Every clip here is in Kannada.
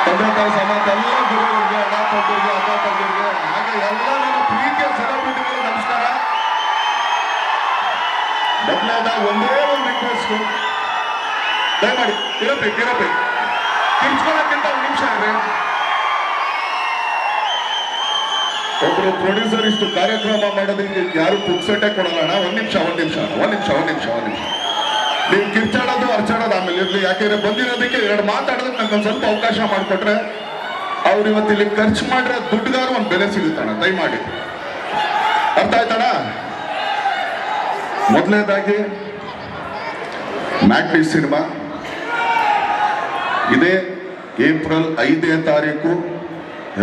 ತಂದೆ ತಾಯಿ ಸಮಾಜ ಎಲ್ಲ ಗುರುಗಳಿಗೆ ಅಣ್ಣ ತಂದೆಗೆ ಅಕ್ಕ ತಂದೆಗೆ ಹಾಗೆ ಎಲ್ಲ ನನ್ನ ಪ್ರೀತಿಯ ಸೆಲೆಬ್ರಿಟಿಗಳಿಗೆ ನಮಸ್ಕಾರ. ಮೊದಲನೇದಾಗಿ ಒಂದೇ ಒಂದು ರಿಕ್ವೆಸ್ಟ್, ದಯಮಾಡಿ ಕಿರಬೇಕು ಕಿರ್ಚ್ಕೊಳ್ಳೋಕ್ಕಿಂತ ಒಂದು ನಿಮಿಷ ಇದೆ. ಒಬ್ರು ಪ್ರೊಡ್ಯೂಸರ್ ಇಷ್ಟು ಕಾರ್ಯಕ್ರಮ ಮಾಡೋದಕ್ಕೆ ಯಾರು ಪುಕ್ಸಟ್ಟೆ ಕೊಡಲ್ಲ ಅಣ್ಣ. ಒಂದ್ ನಿಮಿಷ ನೀವು ಕಿರ್ಚಾಡೋದು ಅರ್ಚಾಡೋದು ಆಮೇಲೆ ಇರ್ಲಿ. ಯಾಕೆಂದ್ರೆ ಬಂದಿರೋದಕ್ಕೆ ಎರಡು ಮಾತಾಡೋದಕ್ಕೆ ನಂಗೊಂದು ಸ್ವಲ್ಪ ಅವಕಾಶ ಮಾಡಿಕೊಟ್ರೆ ಅವ್ರು ಇವತ್ತು ಇಲ್ಲಿ ಖರ್ಚು ಮಾಡಿರೋ ದುಡ್ಡುಗಾರು ಒಂದು ಬೆಲೆ ಸಿಗುತ್ತಣ್ಣ. ದಯಮಾಡಿ ಅರ್ಥ ಆಯ್ತಣ್ಣ. ಮೊದಲನೇದಾಗಿ ಮ್ಯಾಟ್ನಿ ಸಿನಿಮಾ ಇದೇ ಏಪ್ರಿಲ್ 5ನೇ ತಾರೀಕು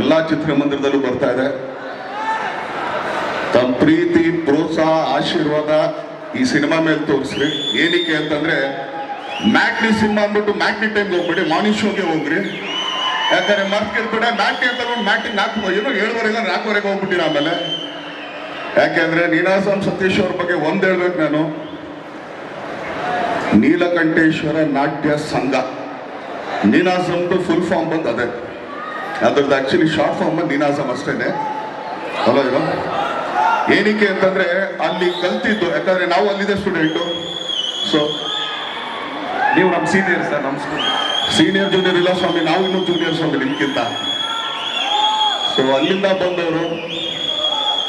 ಎಲ್ಲಾ ಚಿತ್ರಮಂದಿರದಲ್ಲೂ ಬರ್ತಾ ಇದೆ. ತಮ್ಮ ಪ್ರೀತಿ ಪ್ರೋತ್ಸಾಹ ಆಶೀರ್ವಾದ ಈ ಸಿನಿಮಾ ಮೇಲೆ ತೋರಿಸ್ರಿ. ಏನಕ್ಕೆ ಅಂತಂದ್ರೆ ಮ್ಯಾಟ್ನಿ ಸಿನಿಮಾ ಅಂದ್ಬಿಟ್ಟು ಮ್ಯಾಟ್ನಿ ಟೈಮ್ಗೆ ಹೋಗ್ಬಿಡಿ, ಮಾರ್ನಿಂಗ್ ಶೋಗೆ ಹೋಗ್ರಿ. ಯಾಕಂದ್ರೆ ಮರ್ಕಿರ್ಬೇಡ ಮ್ಯಾಟ್ನಿ ಅಂತ ಮ್ಯಾಟ್ನಿ 4:30 ಹೋಗ್ಬಿಟ್ಟಿರ. ಆಮೇಲೆ ಯಾಕೆಂದ್ರೆ ನೀನಾಸಂ ಸತೀಶ್ ಅವ್ರ ಬಗ್ಗೆ ಒಂದ್ ಹೇಳ್ಬೇಕು ನಾನು. ನೀಲಕಂಠೇಶ್ವರ ನಾಟ್ಯ ಸಂಘ ನೀನಾಸಂದು ಫುಲ್ ಫಾರ್ಮ್ ಬಂದು ಅದೇ, ಅದ್ರದ್ದು ಆಕ್ಚುಲಿ ಶಾರ್ಟ್ ಫಾರ್ಮ್ ಬಂದು ನೀನಾಸಂ ಅಷ್ಟೇನೆ ಅಲ್ಲ ಇದು. ಏನಕ್ಕೆ ಅಂತಂದ್ರೆ ಅಲ್ಲಿ ಕಲ್ತಿದ್ದು, ಯಾಕಂದ್ರೆ ನಾವು ಅಲ್ಲಿದೆ ಸ್ಟೂಡೆಂಟು. ಸೊ ನೀವು ನಮ್ಮ ಸೀನಿಯರ್ ಸರ್, ನಮ್ಮ ಸೀನಿಯರ್ ಜೂನಿಯರ್ ಇಲ್ಲ ಸ್ವಾಮಿ, ನಾವು ಇನ್ನೂ ಜೂನಿಯರ್ ಸ್ವಾಮಿ ನಿಮ್ಗಿಂತ. ಸೊ ಅಲ್ಲಿಂದ ಬಂದವರು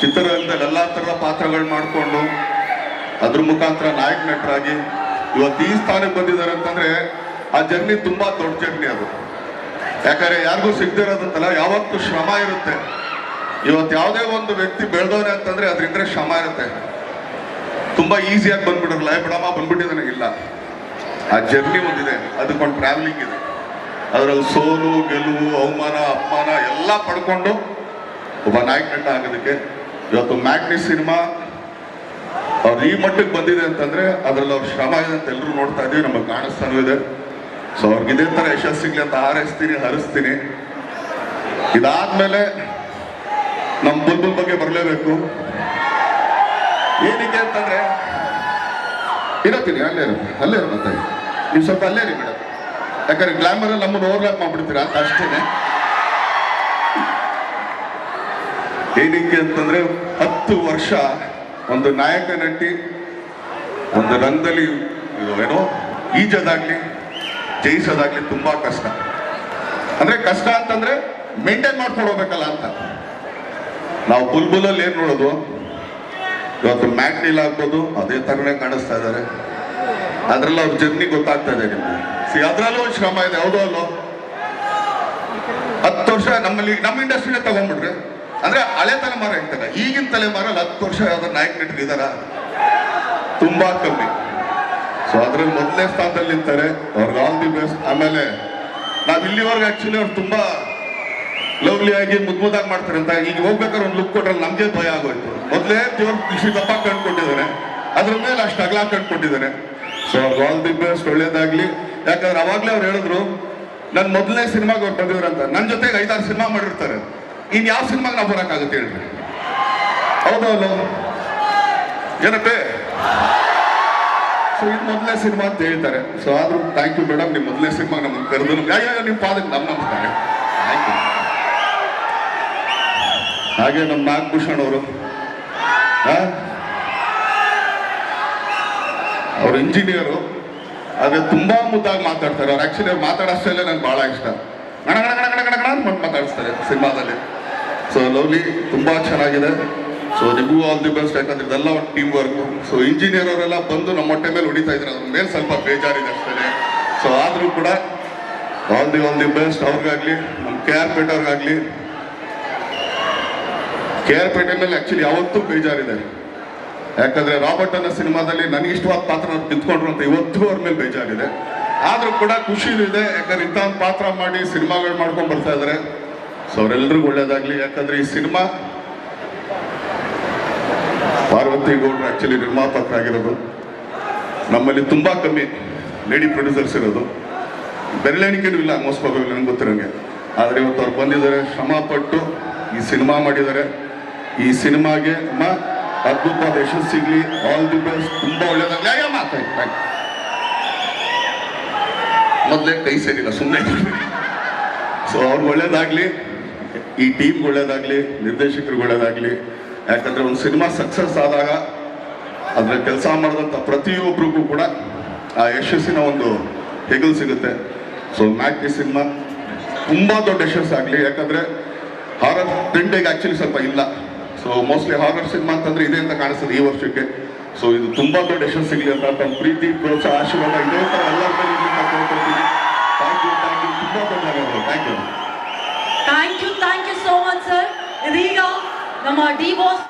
ಚಿತ್ರರಂಗದಲ್ಲಿ ಎಲ್ಲಾ ತರದ ಪಾತ್ರಗಳು ಮಾಡಿಕೊಂಡು ಅದ್ರ ಮುಖಾಂತರ ನಾಯಕ ನಟರಾಗಿ ಇವತ್ತು ಈ ಸ್ಥಾನಕ್ಕೆ ಬಂದಿದ್ದಾರೆ ಅಂತಂದ್ರೆ ಆ ಜರ್ನಿ ತುಂಬಾ ದೊಡ್ಡ ಜರ್ನಿ ಅದು. ಯಾಕಂದ್ರೆ ಯಾರಿಗೂ ಸಿಗದಿರೋದಂತಲ್ಲ, ಯಾವತ್ತೂ ಶ್ರಮ ಇರುತ್ತೆ. ಇವತ್ತು ಯಾವುದೇ ಒಂದು ವ್ಯಕ್ತಿ ಬೆಳೆದವನೇ ಅಂತಂದ್ರೆ ಅದರಿಂದ ಶ್ರಮ ಇರುತ್ತೆ. ತುಂಬಾ ಈಸಿಯಾಗಿ ಬಂದ್ಬಿಡೋಲ್ಲ, ಬಿಡಮ್ಮ ಬಂದ್ಬಿಟ್ಟಿದ್ದಾನೆ ಇಲ್ಲ. ಆ ಜರ್ನಿ ಒಂದಿದೆ, ಅದಕ್ಕೊಂದು ಟ್ರಾವೆಲಿಂಗ್ ಇದೆ. ಅದರಲ್ಲಿ ಸೋಲು ಗೆಲುವು ಅವಮಾನ ಅಪಮಾನ ಎಲ್ಲ ಪಡ್ಕೊಂಡು ಒಬ್ಬ ನಾಯಕ ನಟ ಆಗೋದಕ್ಕೆ ಇವತ್ತು ಮ್ಯಾಟ್ನಿ ಸಿನಿಮಾ ಅವ್ರು ಈ ಮಟ್ಟಕ್ಕೆ ಬಂದಿದೆ ಅಂತಂದ್ರೆ ಅದ್ರಲ್ಲಿ ಅವ್ರ ಶ್ರಮ ಇದೆ ಅಂತ ಎಲ್ಲರೂ ನೋಡ್ತಾ ಇದೀವಿ, ನಮಗೆ ಕಾಣಿಸ್ತಾನೂ ಇದೆ. ಸೊ ಅವ್ರಿಗೆ ಇದೇ ತರ ಯಶಸ್ಸು ಸಿಗ್ಲಿ ಅಂತ ಹಾರೈಸ್ತೀನಿ, ಹರಿಸ್ತೀನಿ. ಇದಾದ್ಮೇಲೆ ನಮ್ಮ ಬುಲ್ಬುಲ್ ಬಗ್ಗೆ ಬರಲೇಬೇಕು. ಏನಕ್ಕೆ ಅಂತಂದ್ರೆ ಇರತ್ತೀನಿ ಅಲ್ಲೇ ಮತ್ತೆ ನೀವು ಸ್ವಲ್ಪ ಅಲ್ಲೇ ರೀ ಮೇಡಮ್. ಯಾಕಂದ್ರೆ ಗ್ಲಾಮರ್ ನಮ್ಮನ್ನು ಓವರ್ಲ್ಯಾಪ್ ಮಾಡ್ಬಿಡ್ತೀರಾ ಅಂತ ಅಷ್ಟೇನೆ. ಏನಕ್ಕೆ ಅಂತಂದ್ರೆ 10 ವರ್ಷ ಒಂದು ನಾಯಕ ನಟಿ ಒಂದು ರಂಗದಲ್ಲಿ ಏನೋ ಈಜೋದಾಗ್ಲಿ ಜಯಿಸೋದಾಗ್ಲಿ ತುಂಬಾ ಕಷ್ಟ. ಅಂದ್ರೆ ಕಷ್ಟ ಅಂತಂದ್ರೆ ಮೇಂಟೈನ್ ಮಾಡ್ಕೊಂಡು ಹೋಗ್ಬೇಕಲ್ಲ ಅಂತ. ನಾವು ಬುಲ್ಬುಲಲ್ಲಿ ಏನ್ ನೋಡೋದು, ಇವತ್ತು ಮ್ಯಾಟ್ನಿಲ್ ಆಗ್ಬೋದು ಅದೇ ತರನೇ ಕಾಣಿಸ್ತಾ ಇದ್ದಾರೆ. ಅದ್ರಲ್ಲಿ ಅವ್ರ ಜರ್ನಿ ಗೊತ್ತಾಗ್ತಾ ಇದೆ ನಿಮ್ಗೆ. ಅದ್ರಲ್ಲೂ ಒಂದು ಶ್ರಮ ಇದೆ, ಹೌದು ಅಲ್ಲೋ. 10 ವರ್ಷ ನಮ್ಮಲ್ಲಿ ನಮ್ಮ ಇಂಡಸ್ಟ್ರಿನೇ ತಗೊಂಡ್ಬಿಡ್ರಿ, ಅಂದ್ರೆ ಹಳೆ ತಲೆಮಾರ ಇರ್ತಾರೆ. ಈಗಿನ ತಲೆಮಾರಲ್ಲಿ 10 ವರ್ಷ ಯಾವ್ದಾರು ನಾಯಕ ನಟರಿದಾರ? ತುಂಬಾ ಕಮ್ಮಿ. ಸೊ ಅದ್ರಲ್ಲಿ ಮೊದಲನೇ ಸ್ಥಾನದಲ್ಲಿ ನಿಂತಾರೆ. ಅವ್ರಿಗೆ ಆಲ್ ದಿ ಬೆಸ್ಟ್. ಆಮೇಲೆ ನಾವ್ ಇಲ್ಲಿವರೆಗೆ ಆಕ್ಚುಲಿ ಅವ್ರು ತುಂಬಾ ಲವ್ಲಿ ಆಗಿ ಮುದ್ದಾಗಿ ಮಾಡ್ತಾರೆ ಅಂತ ಈಗ ಹೋಗ್ಬೇಕಾದ್ರೆ ಒಂದು ಲುಕ್ ಕೊಟ್ರೆ ನಮ್ಗೆ ಭಯ ಆಗೋಯ್ತು. ಮೊದಲೇ ದೇವ್ರ ಕೃಷಿ ದಪ್ಪ ಕಂಡ್ಕೊಂಡಿದ್ದಾನೆ, ಅದ್ರ ಮೇಲೆ ಅಷ್ಟು ಅಗಲ ಕಂಡ್ಕೊಂಡಿದ್ದಾನೆ. ಸೊ ಅವ್ರಿಗೆ ಆಲ್ ದಿ ಬೆಸ್ಟ್, ಒಳ್ಳೇದಾಗ್ಲಿ. ಯಾಕಂದ್ರೆ ಅವಾಗ್ಲೇ ಅವ್ರು ಹೇಳಿದ್ರು ನನ್ ಮೊದಲನೇ ಸಿನಿಮಾಗೆ ಅವ್ರು ಬಂದಿದ್ರು ಅಂತ. ನನ್ನ ಜೊತೆಗೆ 5-6 ಸಿನಿಮಾ ಮಾಡಿರ್ತಾರೆ. ಇನ್ ಯಾವ ಸಿನಿಮಾಗೆ ನಾವು ಬರೋಕ್ಕಾಗುತ್ತೆ ಹೇಳ್ರಿ? ಹೌದೌದು ಏನಪ್ಪೆ. ಸೊ ಇದು ಮೊದಲನೇ ಸಿನಿಮಾ ಅಂತ ಹೇಳ್ತಾರೆ. ಸೊ ಆದ್ರೂ ಥ್ಯಾಂಕ್ ಯು ಮೇಡಮ್, ನಿಮ್ ಮೊದಲನೇ ಸಿನಿಮಾ ನಮ್ಮನ್ನು ಕರೆದು ನಿಮ್ ಪಾದಕ್ಕೆ ನಮಸ್ಕಾರ. Thank you. ಹಾಗೆ ನಮ್ಮ ನಾಗಭೂಷಣ್ ಅವರು, ಅವ್ರು ಇಂಜಿನಿಯರು, ಆದ್ರೆ ತುಂಬಾ ಮುದ್ದಾಗಿ ಮಾತಾಡ್ತಾರೆ. ಅವ್ರು ಆಕ್ಚುಲಿ ಅವ್ರು ಮಾತಾಡೋ ಸ್ಟೈಲೇ ನಂಗೆ ಬಹಳ ಇಷ್ಟ. ಗಣ ಗಣ ಗಣ ಗಣ ಗಣ ಅಂತ ಮಾತಾಡಿಸ್ತಾರೆ ಸಿನಿಮಾದಲ್ಲಿ. ಸೊ ಲವ್ಲಿ ತುಂಬಾ ಚೆನ್ನಾಗಿದೆ. ಸೊ ನಿಮಗೂ ಆಲ್ ದಿ ಬೆಸ್ಟ್. ಯಾಕಂದ್ರೆ ಇದೆಲ್ಲ ಒಂದು ಟೀಮ್ ವರ್ಕ್. ಸೊ ಇಂಜಿನಿಯರ್ ಅವರೆಲ್ಲ ಬಂದು ನಮ್ಮ ಹೊಟ್ಟೆ ಮೇಲೆ ಹೊಡಿತಾ ಇದ್ರು, ಅದ್ರ ಮೇಲೆ ಸ್ವಲ್ಪ ಬೇಜಾರಿದೆ ಅಷ್ಟೇ. ಸೊ ಆದ್ರೂ ಕೂಡ ಆಲ್ ದಿ ಬೆಸ್ಟ್ ಅವ್ರಿಗಾಗ್ಲಿ, ನಮ್ಮ KR ಪೇಟೆ ಅವ್ರಿಗಾಗ್ಲಿ. KR ಪೇಟೆ ಮೇಲೆ ಆಕ್ಚುಲಿ ಯಾವತ್ತೂ ಬೇಜಾರಿದೆ. ಯಾಕಂದ್ರೆ ರಾಬರ್ಟ್ ಅನ್ನೋ ಸಿನಿಮಾದಲ್ಲಿ ನನಗೆ ಇಷ್ಟವಾದ ಪಾತ್ರ ಅವ್ರು ಕಿತ್ಕೊಂಡ್ರು ಅಂತ ಇವತ್ತು ಅವ್ರ ಮೇಲೆ ಬೇಜಾರಿದೆ. ಆದ್ರೂ ಕೂಡ ಖುಷಿ ಇದೆ, ಯಾಕಂದ್ರೆ ಇಂಥ ಒಂದು ಪಾತ್ರ ಮಾಡಿ ಸಿನಿಮಾಗಳು ಮಾಡ್ಕೊಂಡು ಬರ್ತಾ ಇದಾರೆ. ಸೊ ಅವರೆಲ್ಲರಿಗೂ ಒಳ್ಳೇದಾಗ್ಲಿ. ಯಾಕಂದ್ರೆ ಈ ಸಿನಿಮಾ ಪಾರ್ವತಿ ಗೌಡ್ರು ಆಕ್ಚುಲಿ ನಿರ್ಮಾಪಕರಾಗಿರೋದು. ನಮ್ಮಲ್ಲಿ ತುಂಬಾ ಕಮ್ಮಿ ಲೇಡಿ ಪ್ರೊಡ್ಯೂಸರ್ಸ್ ಇರೋದು, ಬೆರಳೆಣಿಕೆನೂ ಇಲ್ಲ ಮೋಸ್ಟ್ ಪ್ರಾಬಬಲಿ ನನಗೆ ಗೊತ್ತಿರೋಂಗೆ. ಆದ್ರೆ ಇವತ್ತು ಅವ್ರು ಬಂದಿದ್ದಾರೆ, ಶ್ರಮ ಪಟ್ಟು ಈ ಸಿನಿಮಾ ಮಾಡಿದ್ದಾರೆ. ಈ ಸಿನಿಮಾಗೆ ಅದ್ಭುತವಾದ ಯಶಸ್ಸು ಸಿಗ್ಲಿ. All the best. ತುಂಬಾ ಒಳ್ಳೇದಾಗ್ಲಿ. ಮೊದಲೇ ಕೈ ಸೇರಿಲ್ಲ, ಸುಮ್ಮನೆ. ಸೊ ಅವ್ರಿಗೆ ಒಳ್ಳೇದಾಗ್ಲಿ, ಈ ಟೀಮ್ ಒಳ್ಳೇದಾಗ್ಲಿ, ನಿರ್ದೇಶಕರಿಗೆ ಒಳ್ಳೇದಾಗ್ಲಿ. ಯಾಕಂದ್ರೆ ಒಂದು ಸಿನಿಮಾ ಸಕ್ಸಸ್ ಆದಾಗ ಅದ್ರ ಕೆಲಸ ಮಾಡಿದಂಥ ಪ್ರತಿಯೊಬ್ಬರಿಗೂ ಕೂಡ ಆ ಯಶಸ್ಸಿನ ಒಂದು ಹೆಗಲು ಸಿಗುತ್ತೆ. ಸೊ ಮ್ಯಾಟ್ನಿ ಸಿನಿಮಾ ತುಂಬಾ ದೊಡ್ಡ ಯಶಸ್ಸು ಆಗಲಿ. ಯಾಕಂದ್ರೆ ಹಾರರ್ ಟ್ರೆಂಡಿಗೆ ಆಕ್ಚುಲಿ ಸ್ವಲ್ಪ ಇಲ್ಲ. ಸೊ ಮೋಸ್ಟ್ಲಿ ಹಾರರ್ ಸಿನಿಮಾ ಅಂತಂದ್ರೆ ಇದೆ ಅಂತ ಕಾಣಿಸ್ತದೆ ಈ ವರ್ಷಕ್ಕೆ. ಸೊ ಇದು ತುಂಬಾ ದೊಡ್ಡ ಯಶಸ್ಸು ಸಿಗಲಿ ಅಂತ ತಮ್ಮ ಪ್ರೀತಿ, ಪ್ರೋತ್ಸಾಹ, ಆಶೀರ್ವಾದ ಇದೇ ಥರ ಎಲ್ಲರ ಮೇಲೆ ಇರ್ಲಿ ಅಂತ ಕೇಳ್ಕೊಳ್ತೀನಿ. ಥ್ಯಾಂಕ್ ಯು, ತುಂಬಾ ಧನ್ಯವಾದಗಳು. Thank you thank you so much sir. ಇದೀಗ ನಮ್ಮ ಡಿ ಬಾಸ್